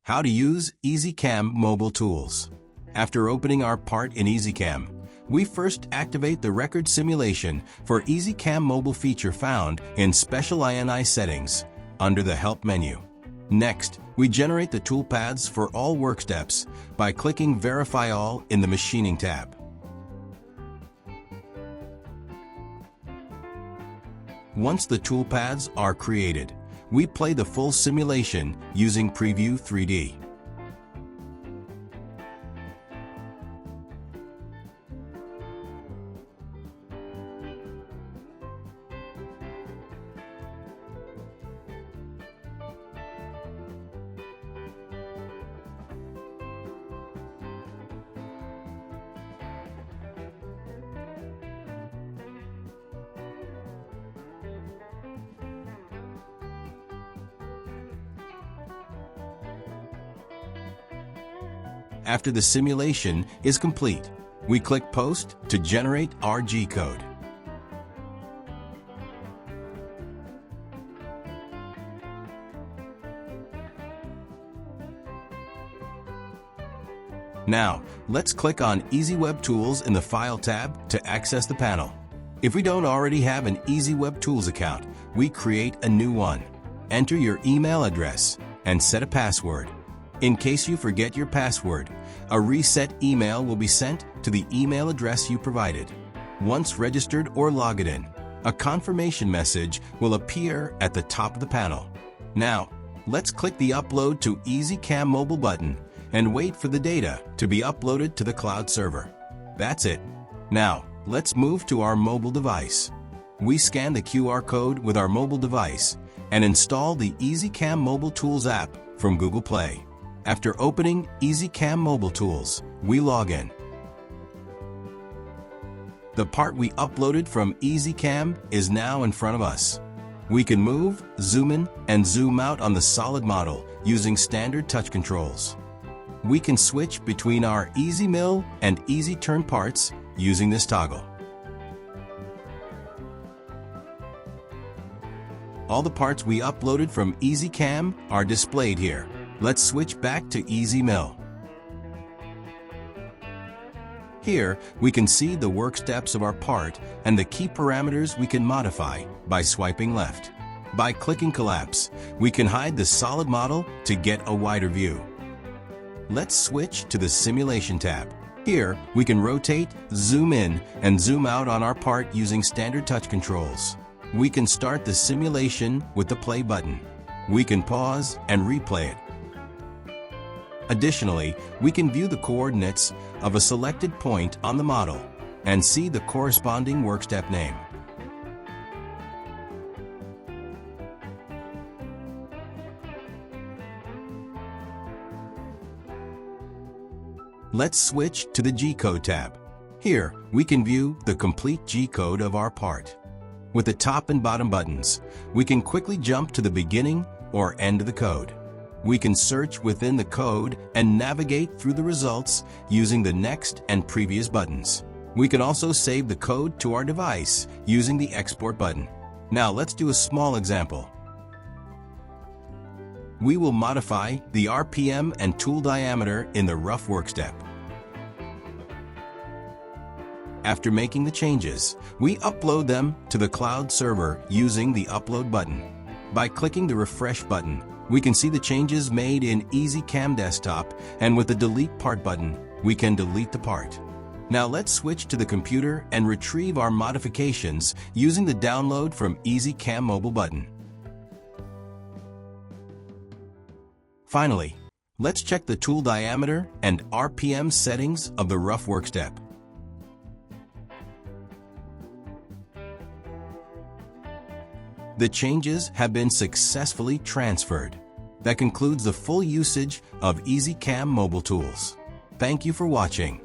How to use EZCAM mobile tools. After opening our part in EZCAM, we first activate the record simulation for EZCAM mobile feature found in Special INI settings under the Help menu. Next, we generate the toolpaths for all work steps by clicking Verify All in the Machining tab. Once the toolpaths are created, we play the full simulation using Preview 3D. After the simulation is complete, we click Post to generate our G-code. Now, let's click on EasyWeb Tools in the File tab to access the panel. If we don't already have an EasyWeb Tools account, we create a new one. Enter your email address and set a password. In case you forget your password, a reset email will be sent to the email address you provided. Once registered or logged in, a confirmation message will appear at the top of the panel. Now, let's click the Upload to EZCAM mobile button and wait for the data to be uploaded to the cloud server. That's it. Now, let's move to our mobile device. We scan the QR code with our mobile device and install the EZCAM Mobile Tools app from Google Play. After opening EZCAM Mobile Tools, we log in. The part we uploaded from EZCAM is now in front of us. We can move, zoom in, and zoom out on the solid model using standard touch controls. We can switch between our EasyMill and EasyTurn parts using this toggle. All the parts we uploaded from EZCAM are displayed here. Let's switch back to EasyMill. Here, we can see the work steps of our part and the key parameters we can modify by swiping left. By clicking Collapse, we can hide the solid model to get a wider view. Let's switch to the Simulation tab. Here, we can rotate, zoom in, and zoom out on our part using standard touch controls. We can start the simulation with the play button. We can pause and replay it. Additionally, we can view the coordinates of a selected point on the model and see the corresponding workstep name. Let's switch to the G-code tab. Here, we can view the complete G-code of our part. With the top and bottom buttons, we can quickly jump to the beginning or end of the code. We can search within the code and navigate through the results using the Next and Previous buttons. We can also save the code to our device using the Export button. Now let's do a small example. We will modify the RPM and tool diameter in the rough work step. After making the changes, we upload them to the cloud server using the Upload button. By clicking the Refresh button, we can see the changes made in EZCAM Desktop, and with the Delete Part button, we can delete the part. Now let's switch to the computer and retrieve our modifications using the Download from EZCAM Mobile button. Finally, let's check the tool diameter and RPM settings of the rough work step. The changes have been successfully transferred. That concludes the full usage of EZCAM mobile tools. Thank you for watching.